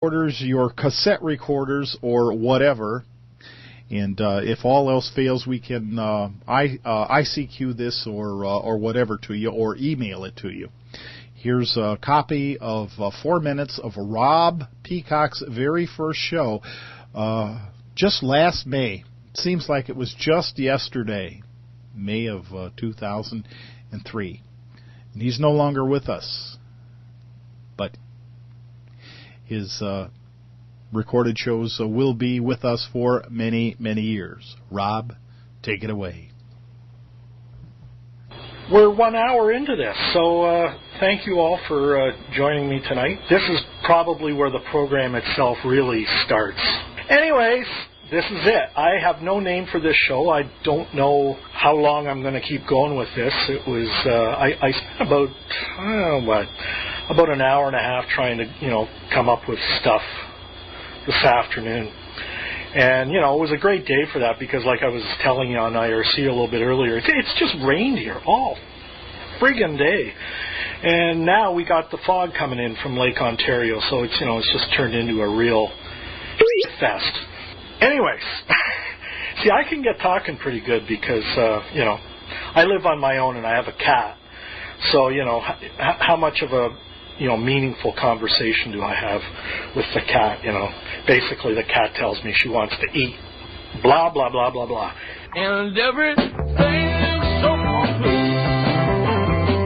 recorders, your cassette recorders, or whatever. And if all else fails, we can ICQ this or whatever to you, or email it to you. Here's a copy of 4 minutes of Rob Peacock's very first show, just last May. It seems like it was just yesterday, May of 2003. And he's no longer with us, but his recorded shows will be with us for many, many years. Rob, take it away. We're 1 hour into this, so thank you all for joining me tonight. This is probably where the program itself really starts. Anyways, this is it. I have no name for this show. I don't know how long I'm going to keep going with this. It was I spent about an hour and a half trying to come up with stuff this afternoon. And, it was a great day for that because, like I was telling you on IRC a little bit earlier, it's just rained here all friggin' day. And now we got the fog coming in from Lake Ontario, so it's just turned into a real fest. Anyways, see, I can get talking pretty good because, I live on my own and I have a cat. So, how much of a meaningful conversation do I have with the cat? Basically the cat tells me she wants to eat. Blah, blah, blah, blah, blah. And everything's so complete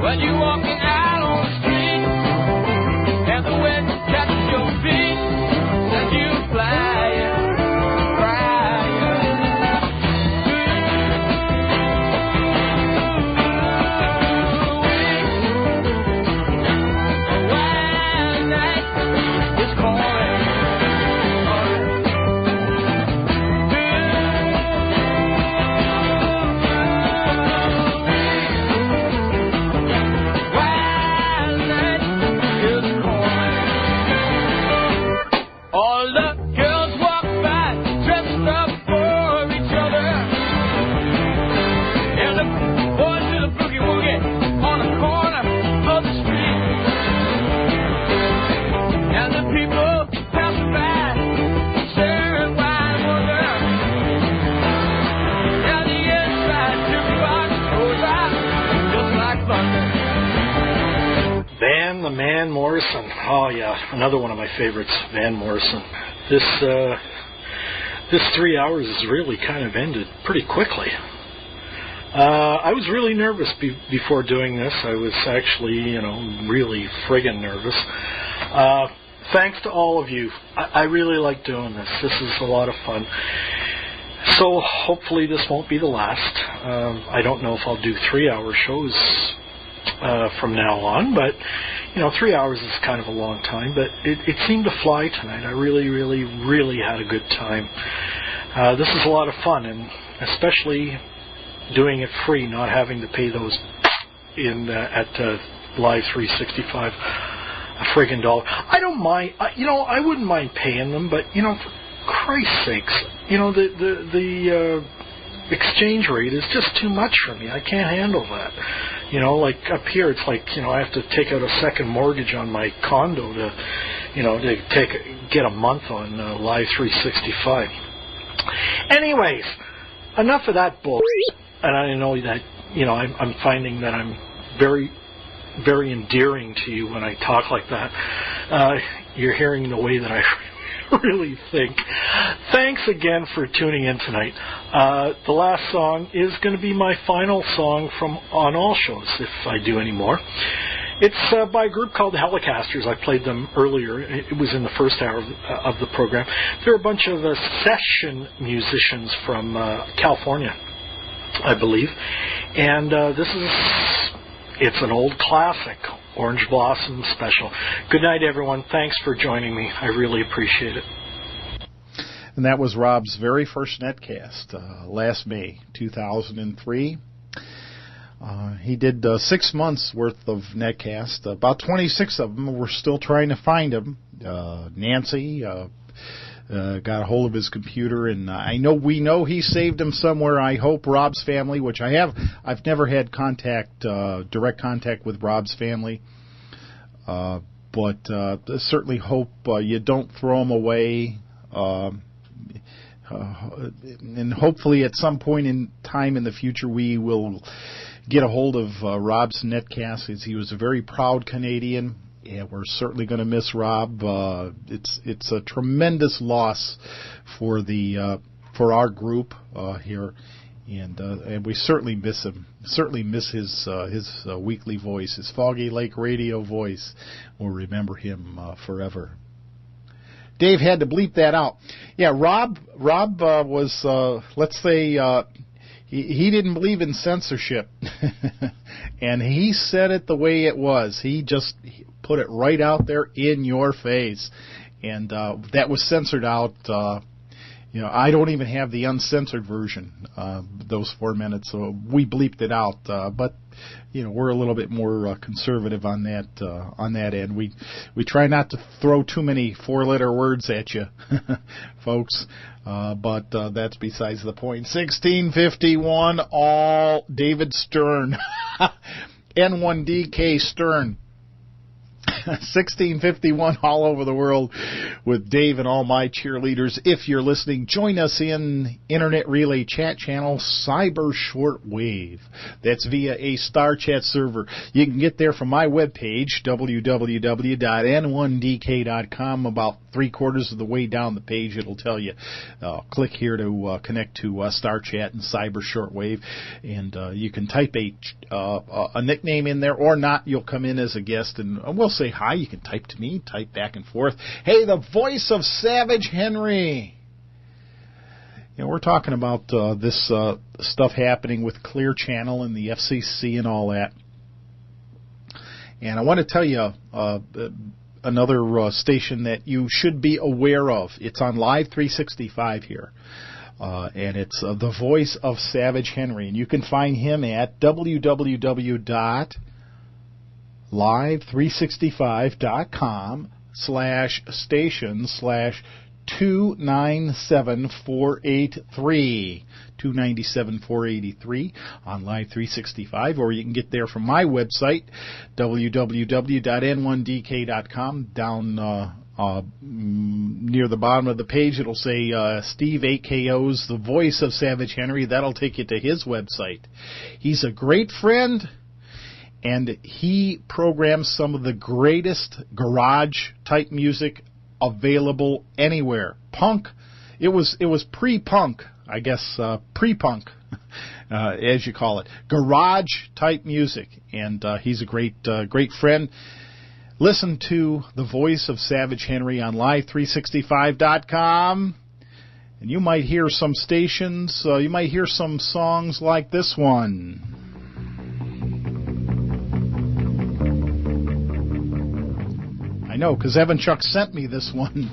when you're walking out on the street and the wind catches your feet and you flying, the Man Morrison. Oh yeah, another one of my favorites, Van Morrison. This 3 hours has really kind of ended pretty quickly. I was really nervous before doing this. I was actually, really friggin' nervous. Thanks to all of you. I really like doing this. This is a lot of fun. So hopefully this won't be the last. I don't know if I'll do 3 hour shows from now on, but 3 hours is kind of a long time, but it seemed to fly tonight. I really, really, really had a good time. This is a lot of fun, and especially doing it free, not having to pay those at Live 365 a friggin' dollar. I don't mind. I wouldn't mind paying them, but for Christ's sakes, the exchange rate is just too much for me. I can't handle that. Like up here, it's like, I have to take out a second mortgage on my condo to get a month on Live 365. Anyways, enough of that bull. And I know that, I'm finding that I'm very, very endearing to you when I talk like that. You're hearing the way that I really think. Thanks again for tuning in tonight. The last song is going to be my final song from on all shows, if I do any more. It's by a group called the Helicasters. I played them earlier. It was in the first hour of the program. They're a bunch of session musicians from California, I believe. And it's an old classic, Orange Blossom Special. Good night, everyone. Thanks for joining me. I really appreciate it. And that was Rob's very first netcast, last May 2003. He did 6 months worth of netcast. About 26 of them. We're still trying to find him. Nancy got a hold of his computer, and we know he saved them somewhere. I hope Rob's family, which I've never had direct contact with Rob's family. but certainly hope you don't throw them away. And hopefully at some point in time in the future we will get a hold of Rob's netcast. He was a very proud Canadian, and we're certainly going to miss Rob. It's a tremendous loss for our group here, and we certainly miss him. Certainly miss his weekly voice, his Foggy Lake radio voice. We'll remember him forever. Dave had to bleep that out. Yeah, Rob was, let's say, he didn't believe in censorship. And he said it the way it was. He just put it right out there in your face. And that was censored out. I don't even have the uncensored version, those 4 minutes, so we bleeped it out. But we're a little bit more conservative on that end. We try not to throw too many 4-letter words at you, folks. But that's besides the point. 1651, all David Stern, N1DK Stern. 1651 all over the world with Dave and all my cheerleaders. If you're listening, join us in Internet Relay Chat Channel Cyber Shortwave. That's via a Star Chat server. You can get there from my webpage, www.n1dk.com. About 3/4 of the way down the page, it'll tell you, click here to connect to Star Chat and Cyber Shortwave. And you can type a nickname in there or not. You'll come in as a guest and we'll say hi. You can type to me, type back and forth. Hey, the voice of Savage Henry. We're talking about this stuff happening with Clear Channel and the FCC and all that. And I want to tell you another station that you should be aware of. It's on Live 365 here. And it's the voice of Savage Henry. And you can find him at www.live365.com/station/297483. 297-483 on Live 365, or you can get there from my website, www.n1dk.com. Down near the bottom of the page, it'll say Steve AKO's The Voice of Savage Henry. That'll take you to his website. He's a great friend, and he programs some of the greatest garage-type music available anywhere. Punk, it was pre-punk, I guess, pre-punk, as you call it. Garage-type music, and he's a great friend. Listen to The Voice of Savage Henry on Live365.com, and you might hear some stations, you might hear some songs like this one. I know, because Evan Chuck sent me this one.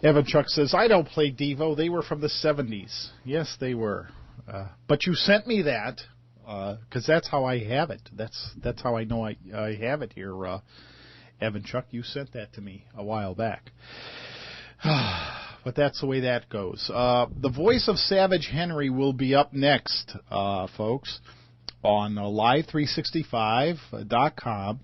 Evan Chuck says, I don't play Devo. They were from the 70s. Yes, they were. But you sent me that, because that's how I have it. That's how I know I have it here. Evan Chuck, you sent that to me a while back. But that's the way that goes. The Voice of Savage Henry will be up next, folks, on live365.com.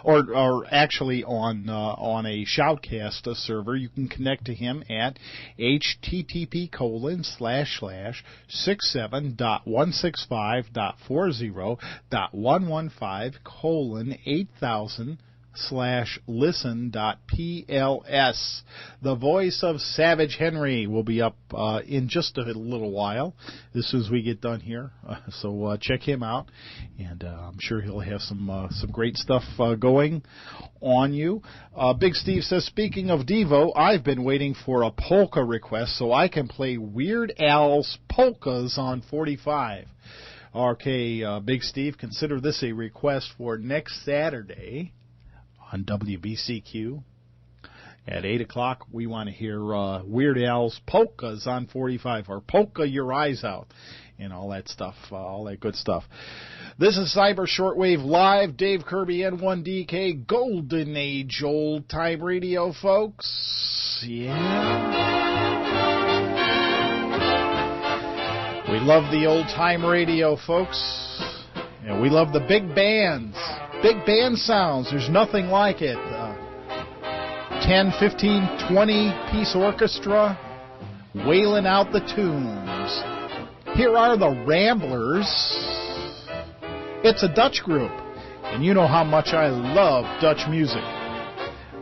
Or actually on a Shoutcast server. You can connect to him at http://67.165.40.115:8000/listen.pls. The Voice of Savage Henry will be up in just a little while, as soon as we get done here. So check him out, and I'm sure he'll have some great stuff going on you. Big Steve says, speaking of Devo, I've been waiting for a polka request so I can play Weird Al's polkas on 45. Okay, Big Steve, consider this a request for next Saturday on WBCQ. At 8 o'clock, we want to hear Weird Al's polkas on 45, or polka your eyes out, and all that stuff, all that good stuff. This is Cyber Shortwave Live, Dave Kirby, N1DK, Golden Age Old Time Radio, folks. Yeah. We love the old time radio, folks. And we love the big bands. Big band sounds. There's nothing like it. 10, 15, 20-piece orchestra wailing out the tunes. Here are the Ramblers. It's a Dutch group, and you know how much I love Dutch music.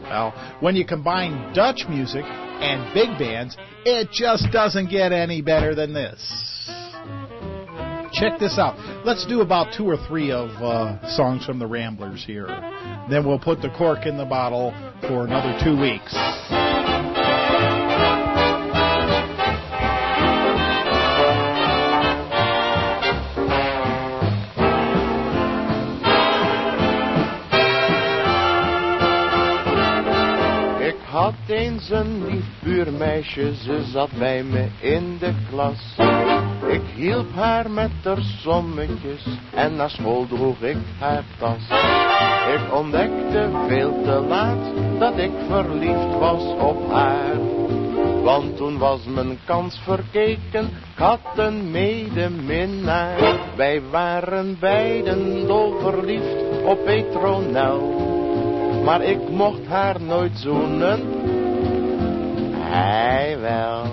Well, when you combine Dutch music and big bands, it just doesn't get any better than this. Check this out. Let's do about 2 or 3 of songs from the Ramblers here. Then we'll put the cork in the bottle for another 2 weeks. Ik had eens een lief buurmeisje, ze zat bij me in de klas. Ik hielp haar met haar sommetjes en na school droeg ik haar tas. Ik ontdekte veel te laat dat ik verliefd was op haar. Want toen was mijn kans verkeken, ik had een medeminnaar. Wij waren beiden dolverliefd op Petronel. Maar ik mocht haar nooit zoenen, hij wel.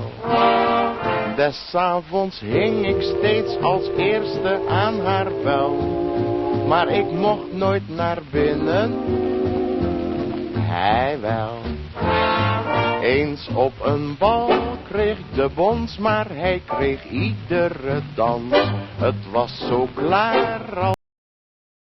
Des avonds hing ik steeds als eerste aan haar vel. Maar ik mocht nooit naar binnen, hij wel. Eens op een bal kreeg de bons, maar hij kreeg iedere dans. Het was zo klaar als